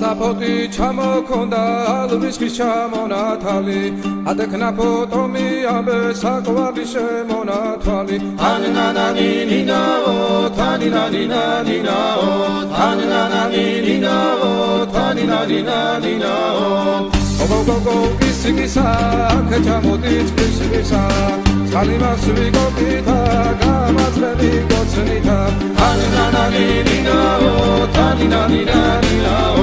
ასლაფოთი ჩამოქონდა ალვისხის ჩამონათალი ადექნა ფოტომი ამბე საკვარი შემონათვალი თანინანანინინაო თანინანინანინაო თანინანანინინაო თანინანინანინაო გოგოგოგო კისკისა ქეჩამოდით კისკისა წყალიმას ვიგოგითა გამაძრები გოცნითა თანინანანინინაო თანინანინანინაო